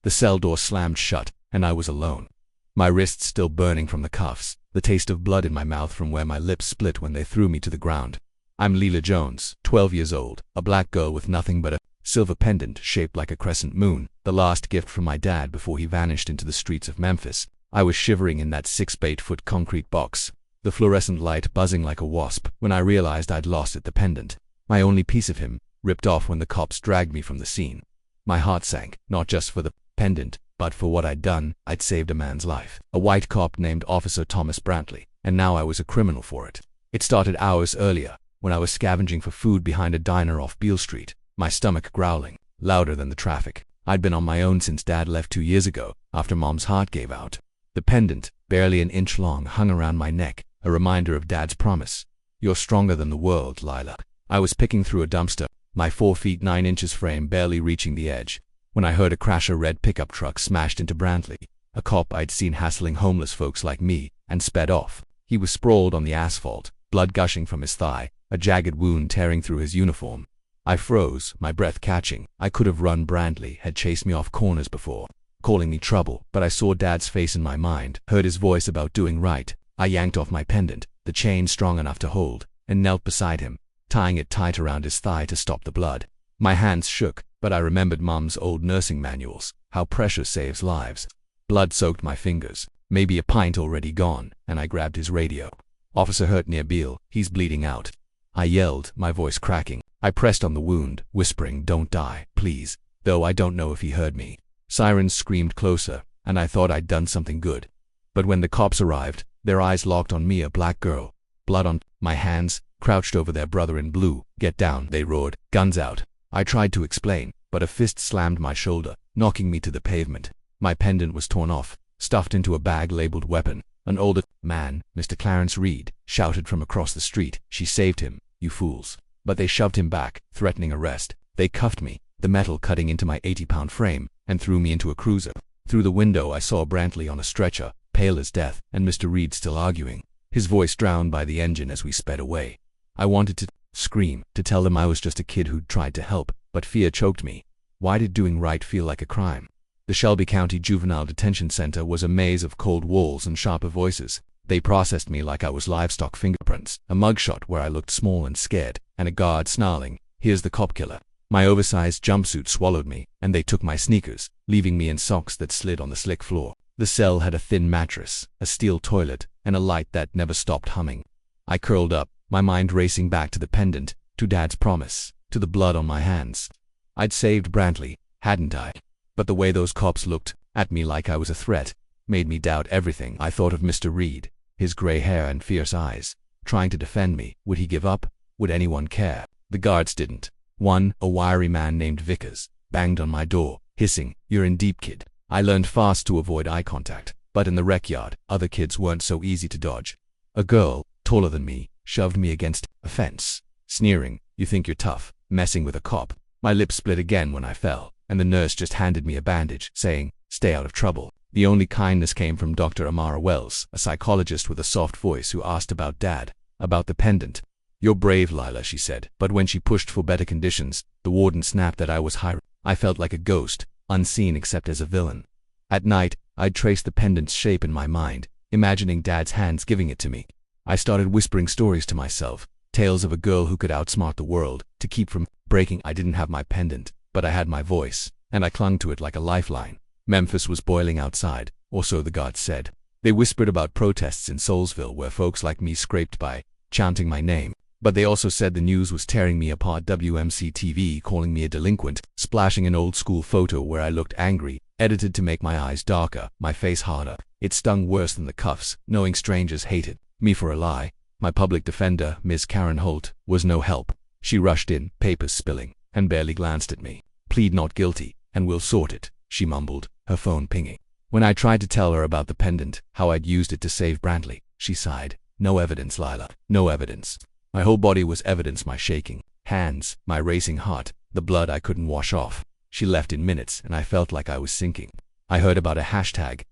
The cell door slammed shut, and I was alone. My wrists still burning from the cuffs, the taste of blood in my mouth from where my lips split when they threw me to the ground. I'm Leela Jones, 12 years old, a black girl with nothing but a silver pendant shaped like a crescent moon, the last gift from my dad before he vanished into the streets of Memphis. I was shivering in that 6-8-foot concrete box, the fluorescent light buzzing like a wasp, when I realized I'd lost it, the pendant. My only piece of him, ripped off when the cops dragged me from the scene. My heart sank, not just for the pendant, but for what I'd done. I'd saved a man's life, a white cop named Officer Thomas Brantley, and now I was a criminal for it. It started hours earlier, when I was scavenging for food behind a diner off Beale Street, my stomach growling, louder than the traffic. I'd been on my own since Dad left 2 years ago, after Mom's heart gave out. The pendant, barely an inch long, hung around my neck, a reminder of Dad's promise. You're stronger than the world, Lila. I was picking through a dumpster, my 4 feet 9 inches frame barely reaching the edge, when I heard a crash. A red pickup truck smashed into Brantley, a cop I'd seen hassling homeless folks like me, and sped off. He was sprawled on the asphalt, blood gushing from his thigh, a jagged wound tearing through his uniform. I froze, my breath catching. I could have run. Brantley had chased me off corners before, calling me trouble, but I saw Dad's face in my mind, heard his voice about doing right. I yanked off my pendant, the chain strong enough to hold, and knelt beside him, tying it tight around his thigh to stop the blood. My hands shook, but I remembered Mom's old nursing manuals, how pressure saves lives. Blood soaked my fingers, maybe a pint already gone, and I grabbed his radio. Officer hurt near Beale, he's bleeding out. I yelled, my voice cracking. I pressed on the wound, whispering, don't die, please, though I don't know if he heard me. Sirens screamed closer, and I thought I'd done something good. But when the cops arrived, their eyes locked on me, a black girl. Blood on my hands, crouched over their brother in blue. Get down, they roared, guns out. I tried to explain, but a fist slammed my shoulder, knocking me to the pavement. My pendant was torn off, stuffed into a bag labeled weapon. An older man, Mr. Clarence Reed, shouted from across the street, she saved him, you fools. But they shoved him back, threatening arrest. They cuffed me, the metal cutting into my 80-pound frame, and threw me into a cruiser. Through the window I saw Brantley on a stretcher, pale as death, and Mr. Reed still arguing, his voice drowned by the engine as we sped away. I wanted to scream, to tell them I was just a kid who'd tried to help, but fear choked me. Why did doing right feel like a crime? The Shelby County Juvenile Detention Center was a maze of cold walls and sharper voices. They processed me like I was livestock fingerprints, a mugshot where I looked small and scared, and a guard snarling, here's the cop killer. My oversized jumpsuit swallowed me, and they took my sneakers, leaving me in socks that slid on the slick floor. The cell had a thin mattress, a steel toilet, and a light that never stopped humming. I curled up, my mind racing back to the pendant, to Dad's promise, to the blood on my hands. I'd saved Brantley, hadn't I? But the way those cops looked at me like I was a threat made me doubt everything I thought of Mr. Reed, his gray hair and fierce eyes, trying to defend me. Would he give up? Would anyone care? The guards didn't. One, a wiry man named Vickers, banged on my door, hissing, you're in deep, kid. I learned fast to avoid eye contact, but in the rec yard, other kids weren't so easy to dodge. A girl, taller than me, shoved me against a fence, sneering, you think you're tough, messing with a cop. My lips split again when I fell, and the nurse just handed me a bandage, saying, stay out of trouble. The only kindness came from Dr. Amara Wells, a psychologist with a soft voice who asked about Dad, about the pendant. You're brave, Lila, she said, but when she pushed for better conditions, the warden snapped that I was hired. I felt like a ghost, unseen except as a villain. At night, I'd trace the pendant's shape in my mind, imagining Dad's hands giving it to me. I started whispering stories to myself, tales of a girl who could outsmart the world, to keep from breaking. I didn't have my pendant, but I had my voice, and I clung to it like a lifeline. Memphis was boiling outside, or so the guards said. They whispered about protests in Soulsville where folks like me scraped by, chanting my name. But they also said the news was tearing me apart. WMC-TV calling me a delinquent, splashing an old-school photo where I looked angry, edited to make my eyes darker, my face harder. It stung worse than the cuffs, knowing strangers hated me for a lie. My public defender, Ms. Karen Holt, was no help. She rushed in, papers spilling, and barely glanced at me. Plead not guilty, and we'll sort it, she mumbled, her phone pinging. When I tried to tell her about the pendant, how I'd used it to save Brantley, she sighed. No evidence, Lila, no evidence. My whole body was evidence, my shaking hands, my racing heart, the blood I couldn't wash off. She left in minutes, and I felt like I was sinking. I heard about a hashtag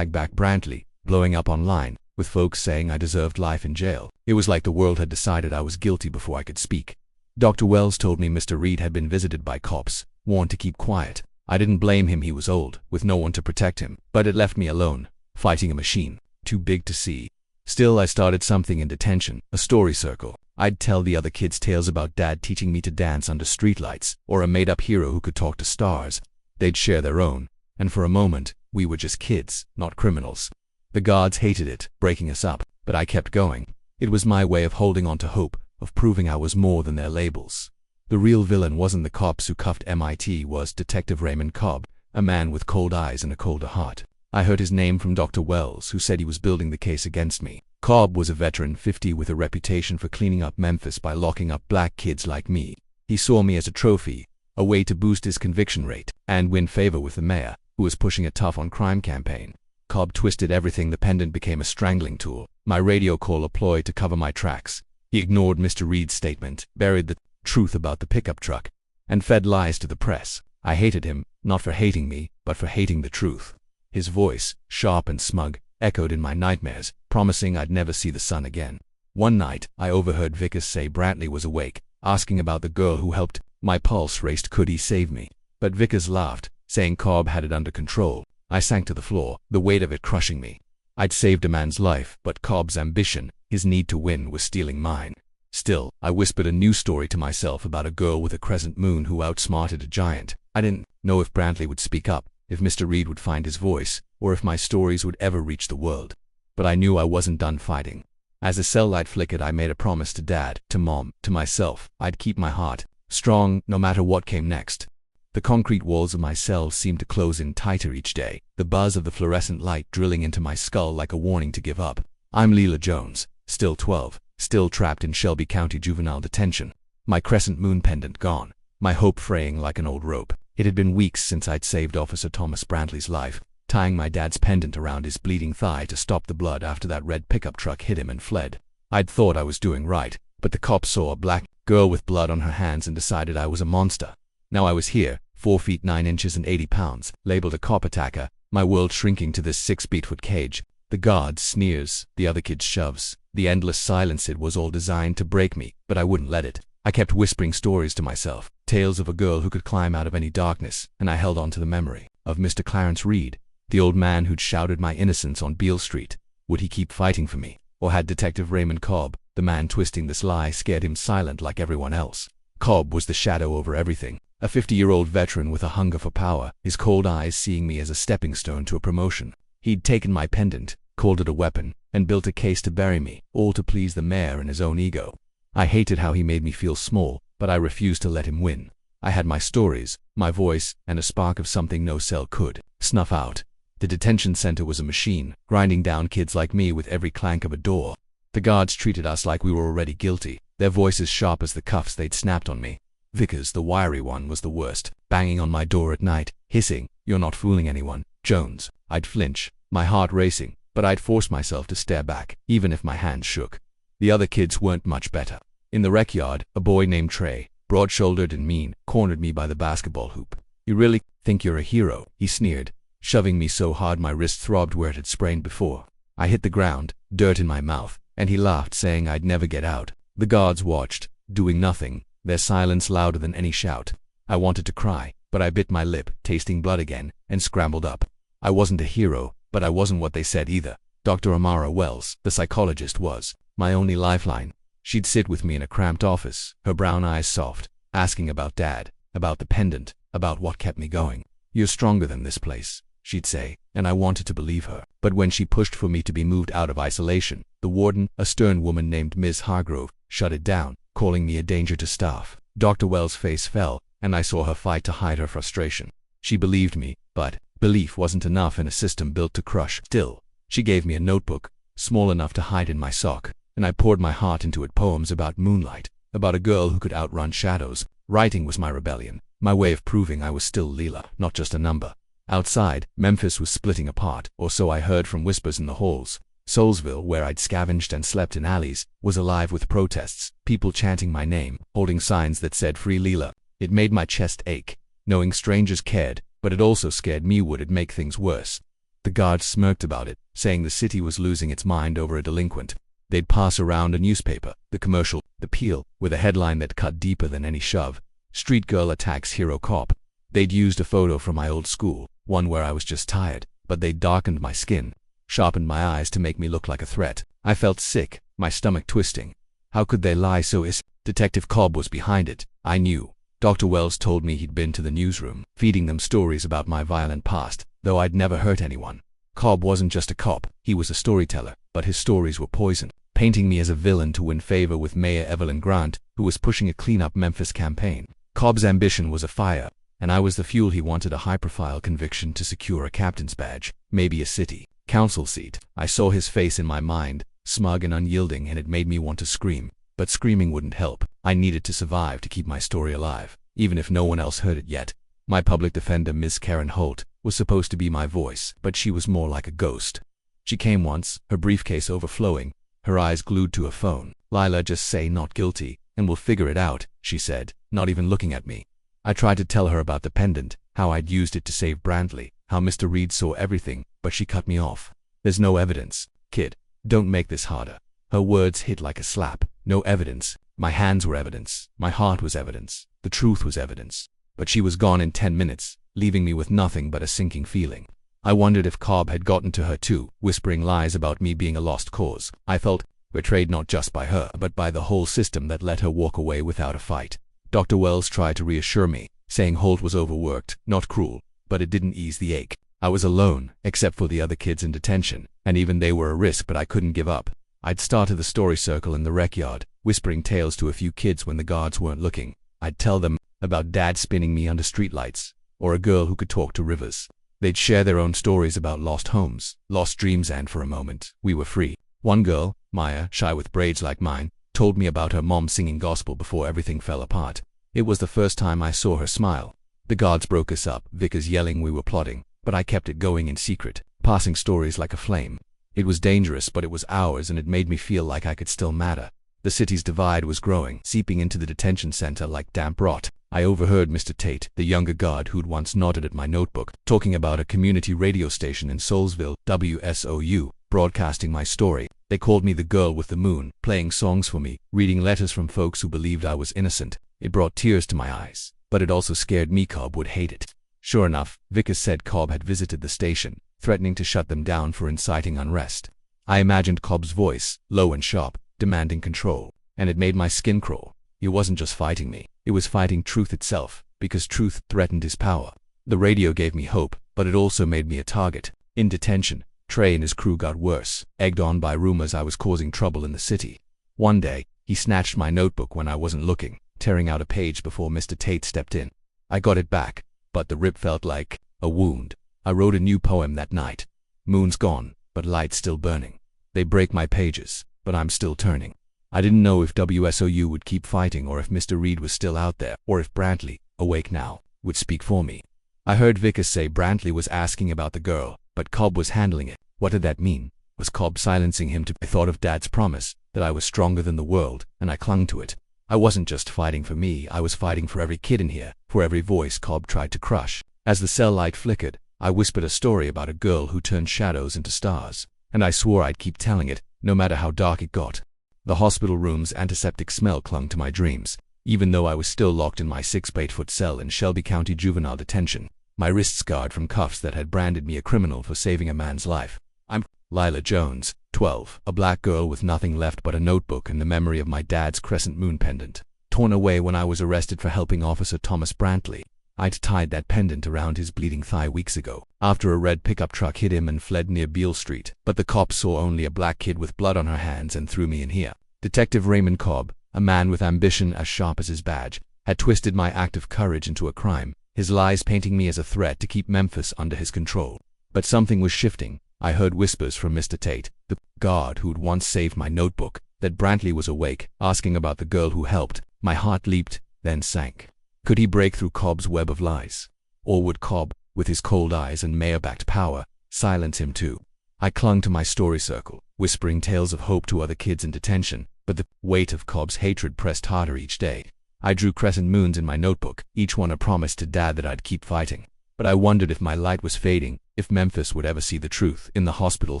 back Brantley, blowing up online, with folks saying I deserved life in jail. It was like the world had decided I was guilty before I could speak. Dr. Wells told me Mr. Reed had been visited by cops, warned to keep quiet. I didn't blame him, he was old, with no one to protect him, but it left me alone, fighting a machine, too big to see. Still, I started something in detention, a story circle. I'd tell the other kids tales about Dad teaching me to dance under streetlights, or a made-up hero who could talk to stars. They'd share their own, and for a moment, we were just kids, not criminals. The guards hated it, breaking us up, but I kept going. It was my way of holding on to hope, of proving I was more than their labels. The real villain wasn't the cops who cuffed MIT, was Detective Raymond Cobb, a man with cold eyes and a colder heart. I heard his name from Dr. Wells, who said he was building the case against me. Cobb was a veteran, 50, with a reputation for cleaning up Memphis by locking up black kids like me. He saw me as a trophy, a way to boost his conviction rate, and win favor with the mayor, who was pushing a tough-on-crime campaign. Cobb twisted everything. The pendant became a strangling tool, my radio call a ploy to cover my tracks. He ignored Mr. Reed's statement, buried the truth about the pickup truck, and fed lies to the press. I hated him, not for hating me, but for hating the truth. His voice, sharp and smug, echoed in my nightmares, promising I'd never see the sun again. One night, I overheard Vickers say Brantley was awake, asking about the girl who helped. My pulse raced. Could he save me? But Vickers laughed, saying Cobb had it under control. I sank to the floor, the weight of it crushing me. I'd saved a man's life, but Cobb's ambition, his need to win, was stealing mine. Still, I whispered a new story to myself about a girl with a crescent moon who outsmarted a giant. I didn't know if Brantley would speak up, if Mr. Reed would find his voice, or if my stories would ever reach the world. But I knew I wasn't done fighting. As the cell light flickered, I made a promise to Dad, to Mom, to myself. I'd keep my heart strong, no matter what came next. The concrete walls of my cell seemed to close in tighter each day, the buzz of the fluorescent light drilling into my skull like a warning to give up. I'm Leela Jones, still 12, still trapped in Shelby County juvenile detention. My crescent moon pendant gone, my hope fraying like an old rope. It had been weeks since I'd saved Officer Thomas Brantley's life, tying my dad's pendant around his bleeding thigh to stop the blood after that red pickup truck hit him and fled. I'd thought I was doing right, but the cops saw a black girl with blood on her hands and decided I was a monster. Now I was here, 4 feet 9 inches and 80 pounds, labeled a cop attacker, my world shrinking to this 6-feet cage. The guards' sneers, the other kids' shoves, the endless silence. It was all designed to break me, but I wouldn't let it. I kept whispering stories to myself, tales of a girl who could climb out of any darkness, and I held on to the memory of Mr. Clarence Reed, the old man who'd shouted my innocence on Beale Street. Would he keep fighting for me? Or had Detective Raymond Cobb, the man twisting this lie, scared him silent like everyone else? Cobb was the shadow over everything, a 50-year-old veteran with a hunger for power, his cold eyes seeing me as a stepping stone to a promotion. He'd taken my pendant, called it a weapon, and built a case to bury me, all to please the mayor and his own ego. I hated how he made me feel small, but I refused to let him win. I had my stories, my voice, and a spark of something no cell could snuff out. The detention center was a machine, grinding down kids like me with every clank of a door. The guards treated us like we were already guilty, their voices sharp as the cuffs they'd snapped on me. Vickers, the wiry one, was the worst, banging on my door at night, hissing, "You're not fooling anyone, Jones." I'd flinch, my heart racing, but I'd force myself to stare back, even if my hands shook. The other kids weren't much better. In the rec yard, a boy named Trey, broad-shouldered and mean, cornered me by the basketball hoop. "You really think you're a hero?" he sneered, shoving me so hard my wrist throbbed where it had sprained before. I hit the ground, dirt in my mouth, and he laughed, saying I'd never get out. The guards watched, doing nothing, their silence louder than any shout. I wanted to cry, but I bit my lip, tasting blood again, and scrambled up. I wasn't a hero, but I wasn't what they said either. Dr. Amara Wells, the psychologist, was my only lifeline. She'd sit with me in a cramped office, her brown eyes soft, asking about Dad, about the pendant, about what kept me going. "You're stronger than this place," she'd say, and I wanted to believe her. But when she pushed for me to be moved out of isolation, the warden, a stern woman named Ms. Hargrove, shut it down, calling me a danger to staff. Dr. Wells' face fell, and I saw her fight to hide her frustration. She believed me, but belief wasn't enough in a system built to crush. Still, she gave me a notebook, small enough to hide in my sock, and I poured my heart into it. Poems about moonlight, about a girl who could outrun shadows. Writing was my rebellion, my way of proving I was still Leela, not just a number. Outside, Memphis was splitting apart, or so I heard from whispers in the halls. Soulsville, where I'd scavenged and slept in alleys, was alive with protests, people chanting my name, holding signs that said "Free Leela." It made my chest ache, knowing strangers cared, but it also scared me. Would it make things worse? The guards smirked about it, saying the city was losing its mind over a delinquent. They'd pass around a newspaper, the commercial, the Peel, with a headline that cut deeper than any shove: "Street girl attacks hero cop." They'd used a photo from my old school, one where I was just tired, but they'd darkened my skin, sharpened my eyes to make me look like a threat. I felt sick, my stomach twisting. How could they lie so Detective Cobb was behind it, I knew. Dr. Wells told me he'd been to the newsroom, feeding them stories about my violent past, though I'd never hurt anyone. Cobb wasn't just a cop, he was a storyteller, but his stories were poison, painting me as a villain to win favor with Mayor Evelyn Grant, who was pushing a clean-up Memphis campaign. Cobb's ambition was a fire, and I was the fuel. He wanted a high-profile conviction to secure a captain's badge, maybe a city council seat. I saw his face in my mind, smug and unyielding, and it made me want to scream. But screaming wouldn't help. I needed to survive to keep my story alive, even if no one else heard it yet. My public defender, Miss Karen Holt, was supposed to be my voice, but she was more like a ghost. She came once, her briefcase overflowing, her eyes glued to her phone. "Lila, just say not guilty, and we'll figure it out," she said, not even looking at me. I tried to tell her about the pendant, how I'd used it to save Brantley, how Mr. Reed saw everything, but she cut me off. "There's no evidence, kid. Don't make this harder." Her words hit like a slap. No evidence. My hands were evidence. My heart was evidence. The truth was evidence. But she was gone in 10 minutes, leaving me with nothing but a sinking feeling. I wondered if Cobb had gotten to her too, whispering lies about me being a lost cause. I felt betrayed not just by her, but by the whole system that let her walk away without a fight. Dr. Wells tried to reassure me, saying Holt was overworked, not cruel, but it didn't ease the ache. I was alone, except for the other kids in detention, and even they were a risk, but I couldn't give up. I'd started the story circle in the rec yard, whispering tales to a few kids when the guards weren't looking. I'd tell them about Dad spinning me under streetlights, or a girl who could talk to rivers. They'd share their own stories about lost homes, lost dreams, and for a moment, we were free. One girl, Maya, shy with braids like mine, told me about her mom singing gospel before everything fell apart. It was the first time I saw her smile. The guards broke us up, Vickers yelling we were plotting, but I kept it going in secret, passing stories like a flame. It was dangerous, but it was ours, and it made me feel like I could still matter. The city's divide was growing, seeping into the detention center like damp rot. I overheard Mr. Tate, the younger guard who'd once nodded at my notebook, talking about a community radio station in Soulsville, WSOU, broadcasting my story. They called me the girl with the moon, playing songs for me, reading letters from folks who believed I was innocent. It brought tears to my eyes, but it also scared me. Cobb would hate it. Sure enough, Vickers said Cobb had visited the station, threatening to shut them down for inciting unrest. I imagined Cobb's voice, low and sharp, demanding control, and it made my skin crawl. He wasn't just fighting me, it was fighting truth itself, because truth threatened his power. The radio gave me hope, but it also made me a target. In detention, Trey and his crew got worse, egged on by rumors I was causing trouble in the city. One day, he snatched my notebook when I wasn't looking, tearing out a page before Mr. Tate stepped in. I got it back, but the rip felt like a wound. I wrote a new poem that night. Moon's gone, but light's still burning. They break my pages, but I'm still turning. I didn't know if WSOU would keep fighting, or if Mr. Reed was still out there, or if Brantley, awake now, would speak for me. I heard Vickers say Brantley was asking about the girl, but Cobb was handling it. What did that mean? Was Cobb silencing him? I thought of Dad's promise, that I was stronger than the world, and I clung to it. I wasn't just fighting for me, I was fighting for every kid in here, for every voice Cobb tried to crush. As the cell light flickered, I whispered a story about a girl who turned shadows into stars, and I swore I'd keep telling it, no matter how dark it got. The hospital room's antiseptic smell clung to my dreams, even though I was still locked in my 6-8-foot cell in Shelby County Juvenile Detention, my wrists scarred from cuffs that had branded me a criminal for saving a man's life. I'm Lila Jones, 12, a black girl with nothing left but a notebook and the memory of my dad's crescent moon pendant, torn away when I was arrested for helping Officer Thomas Brantley. I'd tied that pendant around his bleeding thigh weeks ago, after a red pickup truck hit him and fled near Beale Street, but the cops saw only a black kid with blood on her hands and threw me in here. Detective Raymond Cobb, a man with ambition as sharp as his badge, had twisted my act of courage into a crime, his lies painting me as a threat to keep Memphis under his control. But something was shifting. I heard whispers from Mr. Tate, the guard who'd once saved my notebook, that Brantley was awake, asking about the girl who helped. My heart leaped, then sank. Could he break through Cobb's web of lies? Or would Cobb, with his cold eyes and mayor-backed power, silence him too? I clung to my story circle, whispering tales of hope to other kids in detention, but the weight of Cobb's hatred pressed harder each day. I drew crescent moons in my notebook, each one a promise to Dad that I'd keep fighting. But I wondered if my light was fading, if Memphis would ever see the truth. In the hospital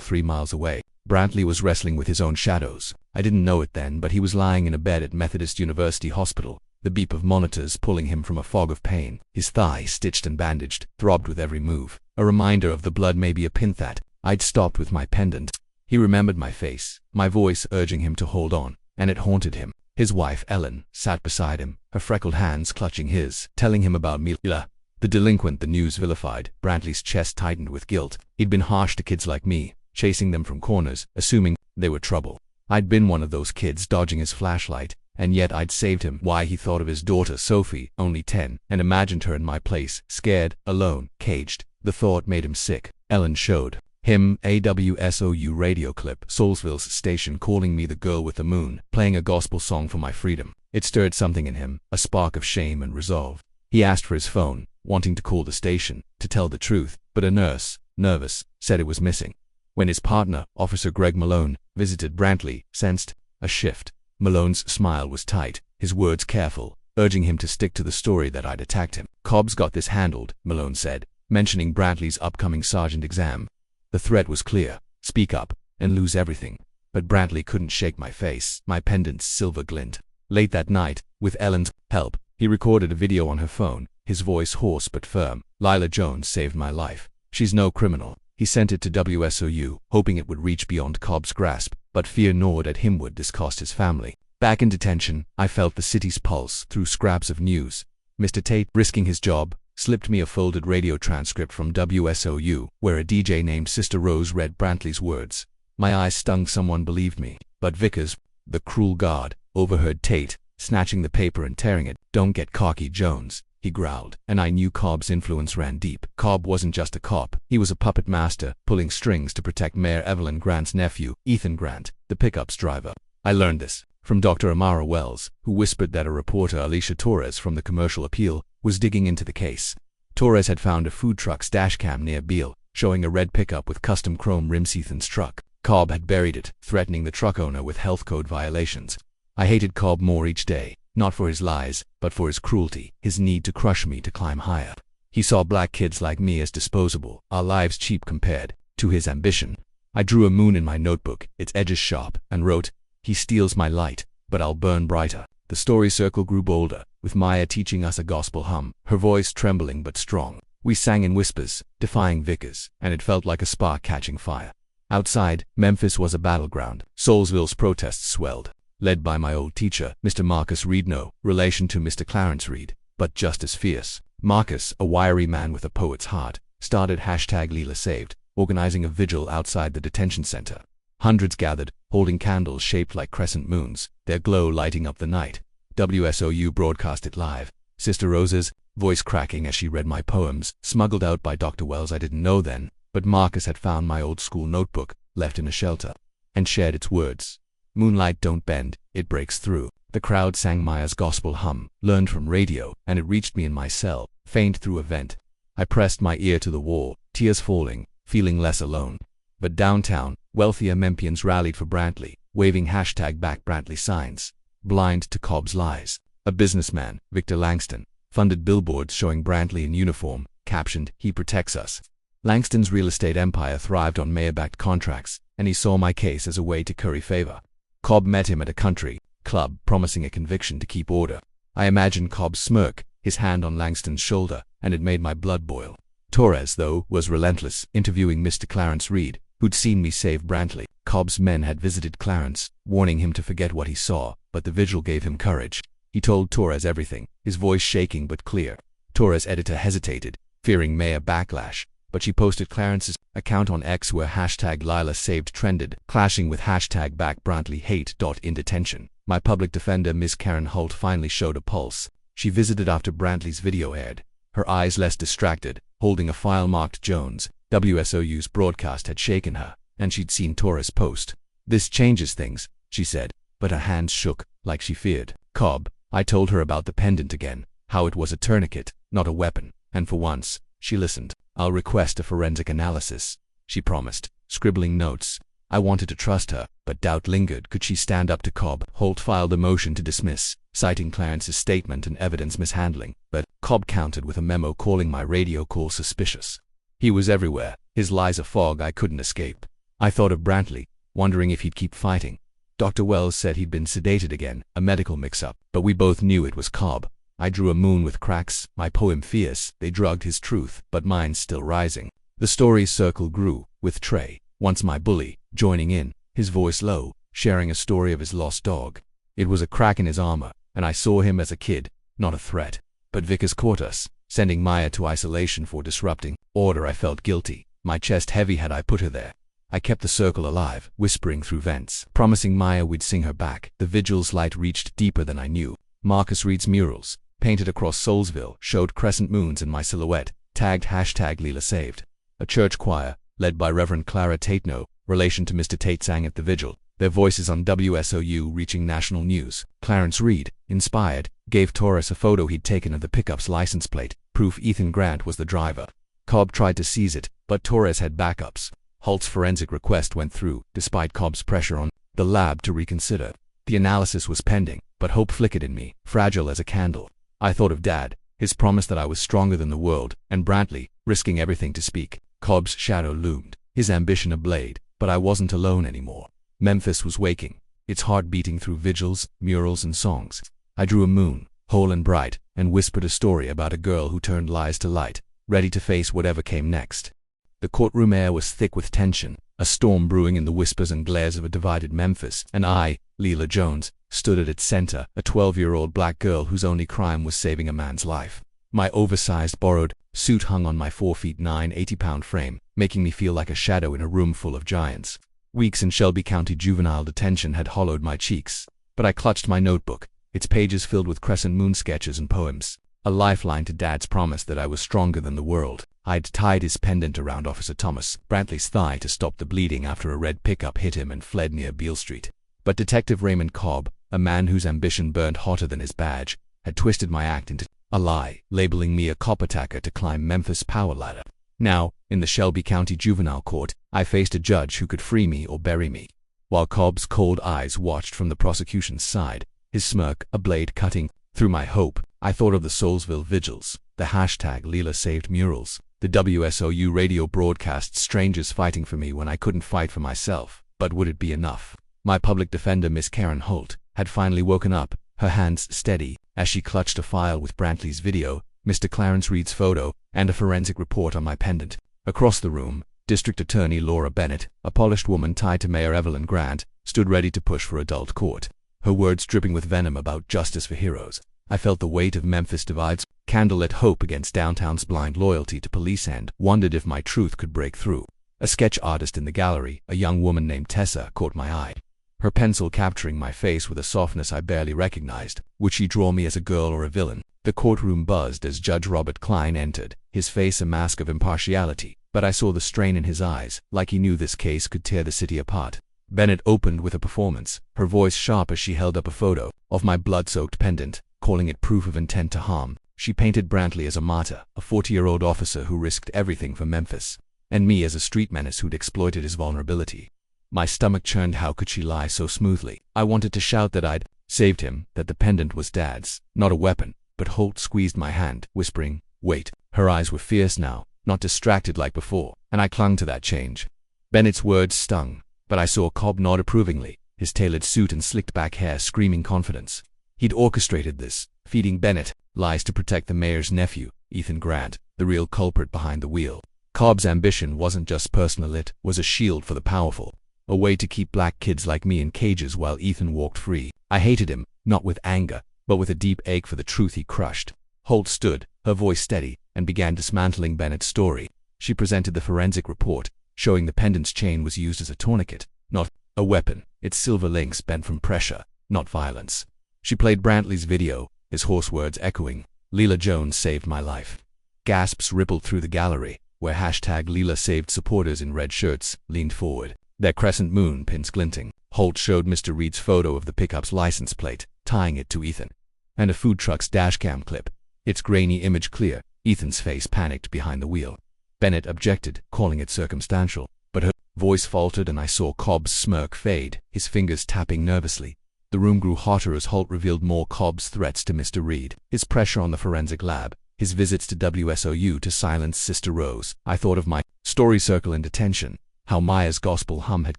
3 miles away, Brantley was wrestling with his own shadows. I didn't know it then, but he was lying in a bed at Methodist University Hospital, the beep of monitors pulling him from a fog of pain. His thigh, stitched and bandaged, throbbed with every move. A reminder of the blood, maybe a pin that I'd stopped with my pendant. He remembered my face, my voice urging him to hold on, and it haunted him. His wife, Ellen, sat beside him, her freckled hands clutching his, telling him about me. The delinquent the news vilified. Brantley's chest tightened with guilt. He'd been harsh to kids like me, chasing them from corners, assuming they were trouble. I'd been one of those kids dodging his flashlight, and yet I'd saved him. Why? He thought of his daughter, Sophie, only 10, and imagined her in my place, scared, alone, caged. The thought made him sick. Ellen showed him a WSOU radio clip, Soulsville's station, calling me the girl with the moon, playing a gospel song for my freedom. It stirred something in him, a spark of shame and resolve. He asked for his phone, wanting to call the station, to tell the truth, but a nurse, nervous, said it was missing. When his partner, Officer Greg Malone, visited Brantley, sensed a shift. Malone's smile was tight, his words careful, urging him to stick to the story that I'd attacked him. "Cobb's got this handled," Malone said, mentioning Brantley's upcoming sergeant exam. The threat was clear: speak up, and lose everything. But Brantley couldn't shake my face, my pendant's silver glint. Late that night, with Ellen's help, he recorded a video on her phone, his voice hoarse but firm. "Lila Jones saved my life. She's no criminal." He sent it to WSOU, hoping it would reach beyond Cobb's grasp, but fear gnawed at him. Would this cost his family? Back in detention, I felt the city's pulse through scraps of news. Mr. Tate, risking his job, slipped me a folded radio transcript from WSOU, where a DJ named Sister Rose read Brantley's words. My eyes stung. Someone believed me. But Vickers, the cruel guard, overheard Tate, snatching the paper and tearing it. "Don't get cocky, Jones," he growled, and I knew Cobb's influence ran deep. Cobb wasn't just a cop, he was a puppet master, pulling strings to protect Mayor Evelyn Grant's nephew, Ethan Grant, the pickup's driver. I learned this from Dr. Amara Wells, who whispered that a reporter, Alicia Torres from the Commercial Appeal, was digging into the case. Torres had found a food truck's dashcam near Beale, showing a red pickup with custom chrome rims. Ethan's truck. Cobb had buried it, threatening the truck owner with health code violations. I hated Cobb more each day, not for his lies, but for his cruelty, his need to crush me to climb higher. He saw black kids like me as disposable, our lives cheap compared to his ambition. I drew a moon in my notebook, its edges sharp, and wrote, "He steals my light, but I'll burn brighter." The story circle grew bolder, with Maya teaching us a gospel hum, her voice trembling but strong. We sang in whispers, defying Vickers, and it felt like a spark catching fire. Outside, Memphis was a battleground. Soulsville's protests swelled, led by my old teacher, Mr. Marcus Reed, no relation to Mr. Clarence Reed, but just as fierce. Marcus, a wiry man with a poet's heart, started #LilaSaved, organizing a vigil outside the detention center. Hundreds gathered, holding candles shaped like crescent moons, their glow lighting up the night. WSOU broadcast it live. Sister Rose's voice cracking as she read my poems, smuggled out by Dr. Wells. I didn't know then, but Marcus had found my old school notebook, left in a shelter, and shared its words. "Moonlight don't bend, it breaks through." The crowd sang Maya's gospel hum, learned from radio, and it reached me in my cell, faint through a vent. I pressed my ear to the wall, tears falling, feeling less alone. But downtown, wealthier Memphians rallied for Brantley, waving #Back Brantley signs. Blind to Cobb's lies, a businessman, Victor Langston, funded billboards showing Brantley in uniform, captioned, "He protects us." Langston's real estate empire thrived on mayor-backed contracts, and he saw my case as a way to curry favor. Cobb met him at a country club, promising a conviction to keep order. I imagined Cobb's smirk, his hand on Langston's shoulder, and it made my blood boil. Torres, though, was relentless, interviewing Mr. Clarence Reed, who'd seen me save Brantley. Cobb's men had visited Clarence, warning him to forget what he saw, but the vigil gave him courage. He told Torres everything, his voice shaking but clear. Torres' editor hesitated, fearing mayor backlash, but she posted Clarence's account on X where #LilaSaved trended, clashing with #BackBrantleyHate. In detention, my public defender Ms. Karen Holt finally showed a pulse. She visited after Brantley's video aired, her eyes less distracted, holding a file marked Jones. WSOU's broadcast had shaken her, and she'd seen Torres' post. "This changes things," she said, but her hands shook, like she feared. "Cobb," I told her about the pendant again, how it was a tourniquet, not a weapon, and for once, she listened. "I'll request a forensic analysis," she promised, scribbling notes. I wanted to trust her, but doubt lingered. Could she stand up to Cobb? Holt filed a motion to dismiss, citing Clarence's statement and evidence mishandling, but Cobb countered with a memo calling my radio call suspicious. He was everywhere, his lies a fog I couldn't escape. I thought of Brantley, wondering if he'd keep fighting. Dr. Wells said he'd been sedated again, a medical mix-up, but we both knew it was Cobb. I drew a moon with cracks, my poem fierce, they drugged his truth, but mine's still rising. The story's circle grew, with Trey, once my bully, joining in, his voice low, sharing a story of his lost dog. It was a crack in his armor, and I saw him as a kid, not a threat. But Vickers caught us, sending Maya to isolation for disrupting order. I felt guilty, my chest heavy had I put her there. I kept the circle alive, whispering through vents, promising Maya we'd sing her back. The vigil's light reached deeper than I knew. Marcus Reed's murals, painted across Soulsville, showed crescent moons in my silhouette, tagged #LeelaSaved. A church choir, led by Reverend Clara Taitno, relation to Mr. Tate, sang at the vigil, their voices on WSOU reaching national news. Clarence Reed, inspired, gave Torres a photo he'd taken of the pickup's license plate, proof Ethan Grant was the driver. Cobb tried to seize it, but Torres had backups. Holt's forensic request went through, despite Cobb's pressure on the lab to reconsider. The analysis was pending, but hope flickered in me, fragile as a candle. I thought of Dad, his promise that I was stronger than the world, and Brantley, risking everything to speak. Cobb's shadow loomed, his ambition a blade, but I wasn't alone anymore. Memphis was waking, its heart beating through vigils, murals, and songs. I drew a moon, whole and bright, and whispered a story about a girl who turned lies to light, ready to face whatever came next. The courtroom air was thick with tension, a storm brewing in the whispers and glares of a divided Memphis, and I, Leela Jones, stood at its center, a 12-year-old black girl whose only crime was saving a man's life. My oversized, borrowed suit hung on my 4'9", 80-pound frame, making me feel like a shadow in a room full of giants. Weeks in Shelby County juvenile detention had hollowed my cheeks, but I clutched my notebook, its pages filled with crescent moon sketches and poems, a lifeline to Dad's promise that I was stronger than the world. I'd tied his pendant around Officer Thomas Brantley's thigh to stop the bleeding after a red pickup hit him and fled near Beale Street. But Detective Raymond Cobb, a man whose ambition burned hotter than his badge, had twisted my act into a lie, labeling me a cop attacker to climb Memphis' power ladder. Now, in the Shelby County Juvenile Court, I faced a judge who could free me or bury me. While Cobb's cold eyes watched from the prosecution's side, his smirk a blade cutting through my hope, I thought of the Soulsville vigils, the #LeelaSaved murals, the WSOU radio broadcasts, strangers fighting for me when I couldn't fight for myself. But would it be enough? My public defender, Miss Karen Holt, had finally woken up, her hands steady, as she clutched a file with Brantley's video, Mr. Clarence Reed's photo, and a forensic report on my pendant. Across the room, District Attorney Laura Bennett, a polished woman tied to Mayor Evelyn Grant, stood ready to push for adult court, her words dripping with venom about justice for heroes. I felt the weight of Memphis divide's candlelit hope against downtown's blind loyalty to police and wondered if my truth could break through. A sketch artist in the gallery, a young woman named Tessa, caught my eye, her pencil capturing my face with a softness I barely recognized. Would she draw me as a girl or a villain? The courtroom buzzed as Judge Robert Klein entered, his face a mask of impartiality, but I saw the strain in his eyes, like he knew this case could tear the city apart. Bennett opened with a performance, her voice sharp as she held up a photo of my blood-soaked pendant, calling it proof of intent to harm. She painted Brantley as a martyr, a 40-year-old officer who risked everything for Memphis, and me as a street menace who'd exploited his vulnerability. My stomach churned. How could she lie so smoothly? I wanted to shout that I'd saved him, that the pendant was Dad's, not a weapon, but Holt squeezed my hand, whispering, "Wait." Her eyes were fierce now, not distracted like before, and I clung to that change. Bennett's words stung, but I saw Cobb nod approvingly, his tailored suit and slicked back hair screaming confidence. He'd orchestrated this, feeding Bennett lies to protect the mayor's nephew, Ethan Grant, the real culprit behind the wheel. Cobb's ambition wasn't just personal, it was a shield for the powerful, a way to keep black kids like me in cages while Ethan walked free. I hated him, not with anger, but with a deep ache for the truth he crushed. Holt stood, her voice steady, and began dismantling Bennett's story. She presented the forensic report, showing the pendant's chain was used as a tourniquet, not a weapon, its silver links bent from pressure, not violence. She played Brantley's video, his hoarse words echoing, "Leela Jones saved my life." Gasps rippled through the gallery, where #LeelaSaved supporters in red shirts leaned forward, their crescent moon pins glinting. Holt showed Mr. Reed's photo of the pickup's license plate, tying it to Ethan, and a food truck's dashcam clip, its grainy image clear, Ethan's face panicked behind the wheel. Bennett objected, calling it circumstantial, but her voice faltered and I saw Cobb's smirk fade, his fingers tapping nervously. The room grew hotter as Holt revealed more Cobb's threats to Mr. Reed, his pressure on the forensic lab, his visits to WSOU to silence Sister Rose. I thought of my story circle in detention, how Maya's gospel hum had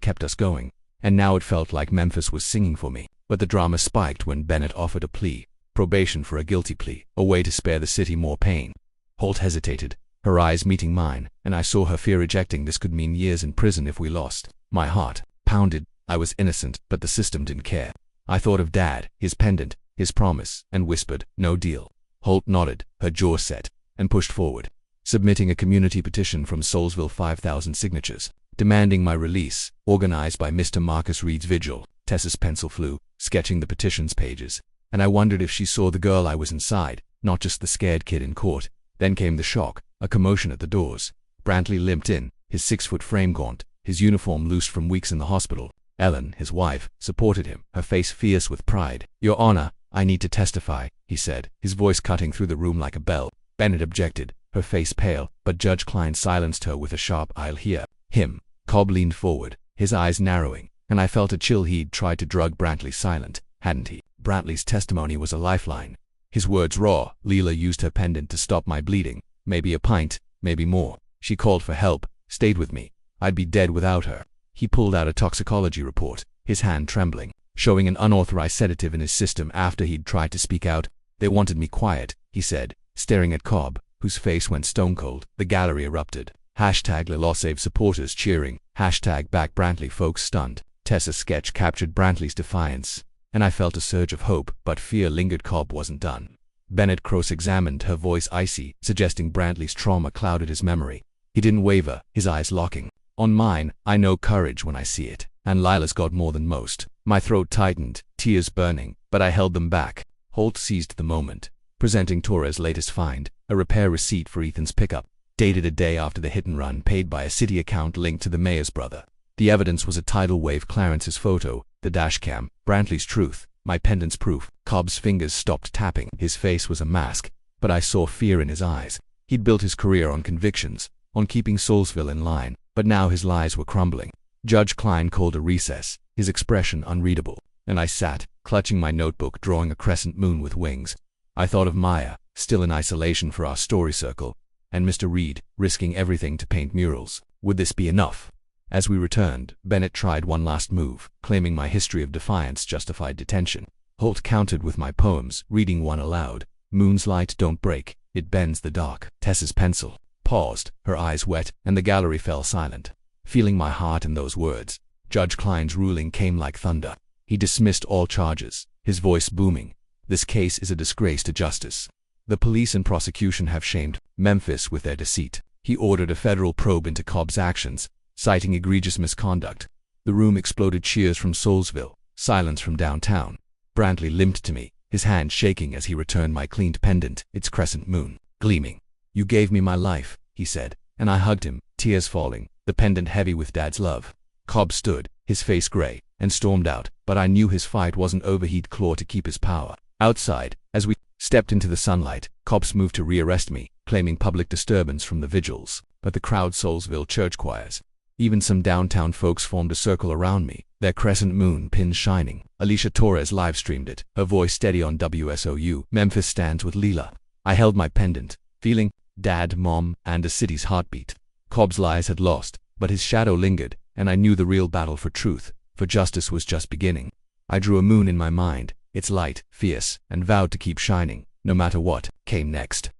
kept us going, and now it felt like Memphis was singing for me. But the drama spiked when Bennett offered a plea, probation for a guilty plea, a way to spare the city more pain. Holt hesitated, her eyes meeting mine, and I saw her fear ejecting. This could mean years in prison if we lost. My heart pounded. I was innocent, but the system didn't care. I thought of Dad, his pendant, his promise, and whispered, "No deal." Holt nodded, her jaw set, and pushed forward, submitting a community petition from Soulsville, 5,000 signatures, demanding my release, organized by Mr. Marcus Reed's vigil. Tessa's pencil flew, sketching the petition's pages, and I wondered if she saw the girl I was inside, not just the scared kid in court. Then came the shock, a commotion at the doors. Brantley limped in, his 6-foot frame gaunt, his uniform loosed from weeks in the hospital. Ellen, his wife, supported him, her face fierce with pride. "Your Honor, I need to testify," he said, his voice cutting through the room like a bell. Bennett objected, her face pale, but Judge Klein silenced her with a sharp, "I'll hear him." Cobb leaned forward, his eyes narrowing, and I felt a chill. He'd tried to drug Brantley silent, hadn't he? Brantley's testimony was a lifeline. His words raw. Leela used her pendant to stop my bleeding. Maybe a pint, maybe more. She called for help, stayed with me. I'd be dead without her. He pulled out a toxicology report, his hand trembling, showing an unauthorized sedative in his system after he'd tried to speak out. "They wanted me quiet," he said, staring at Cobb, whose face went stone cold. The gallery erupted. Hashtag #LaLawSave supporters cheering. Hashtag back Brantley folks stunned. Tessa's sketch captured Brantley's defiance, and I felt a surge of hope, but fear lingered. Cobb wasn't done. Bennett cross-examined, her voice icy, suggesting Brantley's trauma clouded his memory. He didn't waver, his eyes locking on mine. I know courage when I see it, and Lila's got more than most. My throat tightened, tears burning, but I held them back. Holt seized the moment, presenting Torres' latest find, a repair receipt for Ethan's pickup, dated a day after the hit and run, paid by a city account linked to the mayor's brother. The evidence was a tidal wave, Clarence's photo, the dashcam, Brantley's truth, my pendant's proof. Cobb's fingers stopped tapping. His face was a mask, but I saw fear in his eyes. He'd built his career on convictions, on keeping Soulsville in line, but now his lies were crumbling. Judge Klein called a recess, his expression unreadable, and I sat, clutching my notebook, drawing a crescent moon with wings. I thought of Maya, still in isolation for our story circle, and Mr. Reed, risking everything to paint murals. Would this be enough? As we returned, Bennett tried one last move, claiming my history of defiance justified detention. Holt countered with my poems, reading one aloud. "Moon's light don't break, it bends the dark." Tessa's pencil paused, her eyes wet, and the gallery fell silent. Feeling my heart in those words, Judge Klein's ruling came like thunder. He dismissed all charges, his voice booming. "This case is a disgrace to justice. The police and prosecution have shamed Memphis with their deceit." He ordered a federal probe into Cobb's actions, citing egregious misconduct. The room exploded. Cheers from Soulsville, silence from downtown. Brantley limped to me, his hand shaking as he returned my cleaned pendant, its crescent moon gleaming. "You gave me my life," he said, and I hugged him, tears falling, the pendant heavy with Dad's love. Cobb stood, his face gray, and stormed out, but I knew his fight wasn't over. He'd claw to keep his power. Outside, as we stepped into the sunlight, cops moved to rearrest me, claiming public disturbance from the vigils, but the crowd, Soulsville church choirs, even some downtown folks formed a circle around me, their crescent moon pins shining. Alicia Torres live-streamed it, her voice steady on WSOU. "Memphis stands with Leela." I held my pendant, feeling Dad, Mom, and a city's heartbeat. Cobb's lies had lost, but his shadow lingered, and I knew the real battle for truth, for justice was just beginning. I drew a moon in my mind, its light, fierce, and vowed to keep shining, no matter what came next.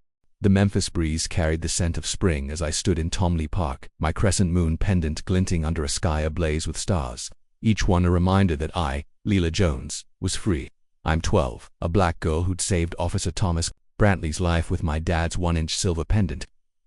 The Memphis breeze carried the scent of spring as I stood in Tomley Park, my crescent moon pendant glinting under a sky ablaze with stars, each one a reminder that I, Leela Jones, was free. I'm 12, a black girl who'd saved Officer Thomas Brantley's life with my dad's 1-inch silver pendant,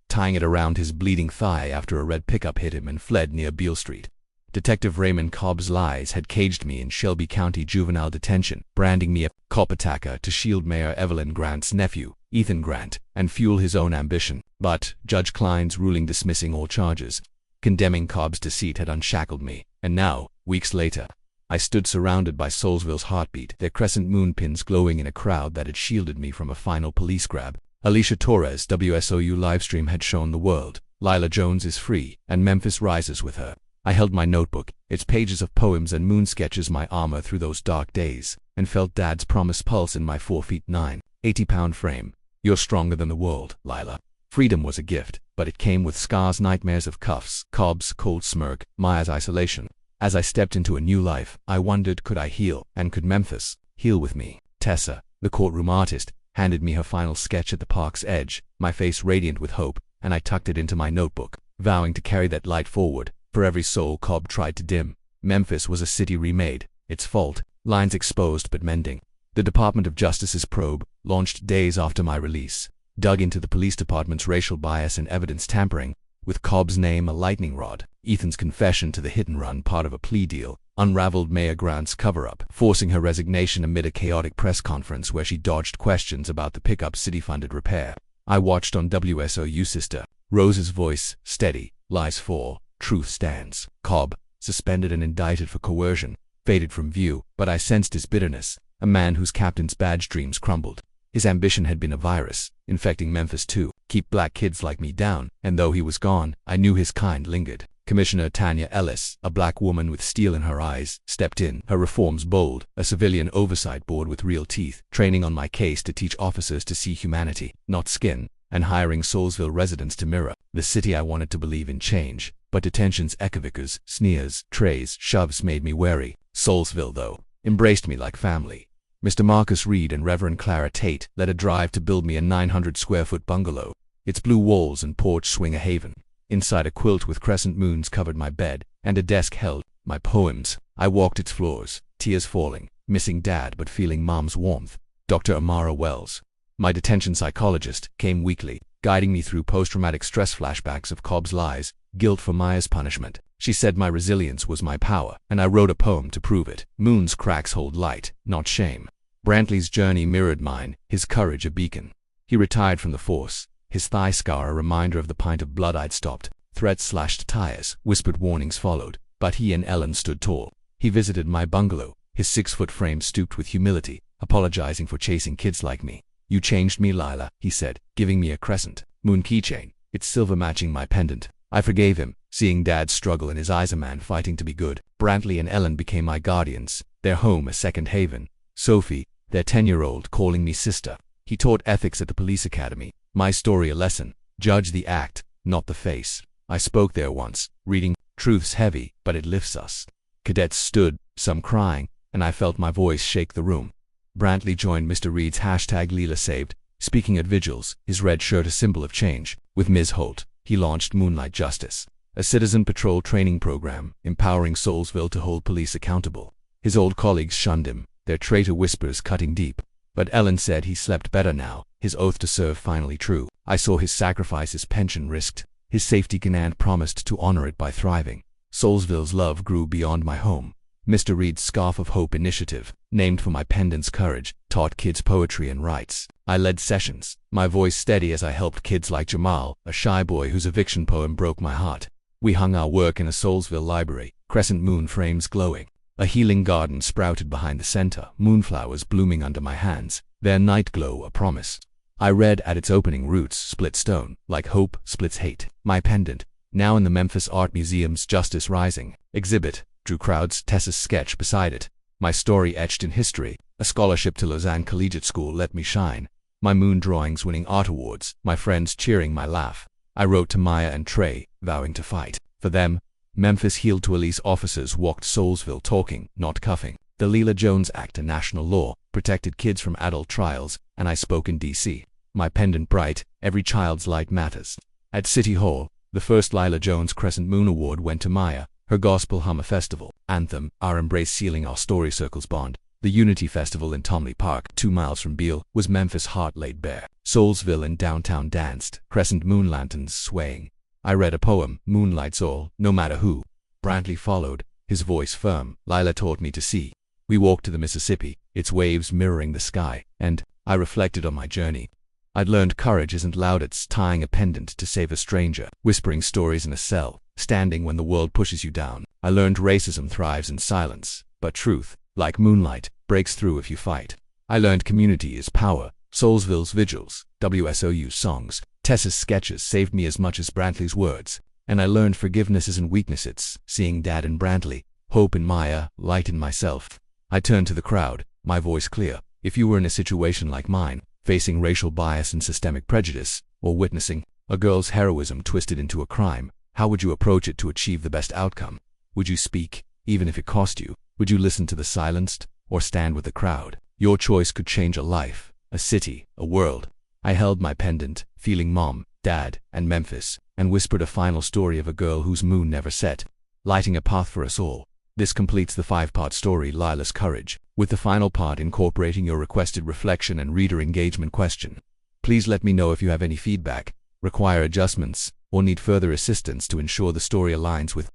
tying it around his bleeding thigh after a red pickup hit him and fled near Beale Street. Detective Raymond Cobb's lies had caged me in Shelby County juvenile detention, branding me a cop attacker to shield Mayor Evelyn Grant's nephew, Ethan Grant, and fuel his own ambition. But Judge Klein's ruling dismissing all charges, condemning Cobb's deceit, had unshackled me, and now, weeks later, I stood surrounded by Soulsville's heartbeat, their crescent moon pins glowing in a crowd that had shielded me from a final police grab. Alicia Torres' WSOU livestream had shown the world, Leela Jones is free, and Memphis rises with her. I held my notebook, its pages of poems and moon sketches my armor through those dark days, and felt Dad's promise pulse in my 4'9", 80-pound frame. "You're stronger than the world, Leela." Freedom was a gift, but it came with scars, nightmares of cuffs, Cobb's cold smirk, Maya's isolation. As I stepped into a new life, I wondered, could I heal, and could Memphis heal with me? Tessa, the courtroom artist, handed me her final sketch at the park's edge, my face radiant with hope, and I tucked it into my notebook, vowing to carry that light forward, for every soul Cobb tried to dim. Memphis was a city remade, its fault, lines exposed but mending. The Department of Justice's probe, launched days after my release, dug into the police department's racial bias and evidence tampering, with Cobb's name a lightning rod. Ethan's confession to the hit-and-run part of a plea deal unraveled Mayor Grant's cover-up, forcing her resignation amid a chaotic press conference where she dodged questions about the pickup city-funded repair. I watched on WSOU Sister. Rose's voice, steady, lies fall, truth stands. Cobb, suspended and indicted for coercion, faded from view, but I sensed his bitterness, a man whose captain's badge dreams crumbled. His ambition had been a virus, infecting Memphis too, keep black kids like me down, and though he was gone, I knew his kind lingered. Commissioner Tanya Ellis, a black woman with steel in her eyes, stepped in, her reforms bold, a civilian oversight board with real teeth, training on my case to teach officers to see humanity, not skin, and hiring Soulsville residents to mirror the city I wanted to believe in change. But detentions, equivoques, sneers, trays, shoves made me wary. Soulsville, though, embraced me like family. Mr. Marcus Reed and Reverend Clara Tate led a drive to build me a 900-square-foot bungalow. Its blue walls and porch swing a haven. Inside, a quilt with crescent moons covered my bed, and a desk held my poems. I walked its floors, tears falling, missing Dad but feeling Mom's warmth. Dr. Amara Wells, my detention psychologist, came weekly, guiding me through post-traumatic stress flashbacks of Cobb's lies, guilt for Maya's punishment. She said my resilience was my power, and I wrote a poem to prove it. Moon's cracks hold light, not shame. Brantley's journey mirrored mine, his courage a beacon. He retired from the force, his thigh scar a reminder of the pint of blood I'd stopped. Threats slashed tires, whispered warnings followed, but he and Ellen stood tall. He visited my bungalow, his 6-foot frame stooped with humility, apologizing for chasing kids like me. You changed me, Lila, he said, giving me a crescent moon keychain, its silver matching my pendant. I forgave him, seeing Dad's struggle in his eyes, a man fighting to be good. Brantley and Ellen became my guardians, their home a second haven. Sophie, their 10-year-old, calling me sister. He taught ethics at the police academy. My story a lesson. Judge the act, not the face. I spoke there once, reading, truth's heavy, but it lifts us. Cadets stood, some crying, and I felt my voice shake the room. Brantley joined Mr. Reed's hashtag Leela Saved, speaking at vigils, his red shirt a symbol of change. With Ms. Holt, he launched Moonlight Justice, a citizen patrol training program, empowering Soulsville to hold police accountable. His old colleagues shunned him, their traitor whispers cutting deep. But Ellen said he slept better now, his oath to serve finally true. I saw his sacrifice, his pension risked, his safety and promised to honor it by thriving. Soulsville's love grew beyond my home. Mr. Reed's Scarf of Hope initiative, named for my pendant's courage, taught kids poetry and rights. I led sessions, my voice steady as I helped kids like Jamal, a shy boy whose eviction poem broke my heart. We hung our work in a Soulsville library, crescent moon frames glowing. A healing garden sprouted behind the center, moonflowers blooming under my hands, their night glow a promise. I read at its opening, roots split stone, like hope splits hate. My pendant, now in the Memphis Art Museum's Justice Rising exhibit, drew crowds. Tessa's sketch beside it, my story etched in history. A scholarship to Lausanne Collegiate School let me shine. My moon drawings winning art awards, my friends cheering my laugh. I wrote to Maya and Trey, vowing to fight for them. Memphis healed to Elise. Officers walked Soulsville talking, not cuffing. The Leela Jones Act, a national law, protected kids from adult trials, and I spoke in D.C. My pendant bright, every child's light matters. At City Hall, the first Lila Jones Crescent Moon Award went to Maya, her Gospel Hummer Festival anthem, Our Embrace sealing our story circles bond. The Unity Festival in Tomley Park, 2 miles from Beale, was Memphis' heart laid bare. Soulsville and downtown danced, crescent moon lanterns swaying. I read a poem, Moonlight's all, no matter who. Brantley followed, his voice firm. Lila taught me to see. We walked to the Mississippi, its waves mirroring the sky, and I reflected on my journey. I'd learned courage isn't loud, it's tying a pendant to save a stranger, whispering stories in a cell, standing when the world pushes you down. I learned racism thrives in silence, but truth, like moonlight, breaks through if you fight. I learned community is power. Soulsville's vigils, WSOU's songs, Tessa's sketches saved me as much as Brantley's words. And I learned forgiveness isn't weakness, it's seeing Dad in Brantley, hope in Maya, light in myself. I turned to the crowd, my voice clear. If you were in a situation like mine, facing racial bias and systemic prejudice, or witnessing a girl's heroism twisted into a crime, how would you approach it to achieve the best outcome? Would you speak, even if it cost you? Would you listen to the silenced or stand with the crowd? Your choice could change a life, a city, a world. I held my pendant, feeling Mom, Dad, and Memphis, and whispered a final story of a girl whose moon never set, lighting a path for us all. This completes the 5-part story, Lila's Courage, with the final part incorporating your requested reflection and reader engagement question. Please let me know if you have any feedback, require adjustments, or need further assistance to ensure the story aligns with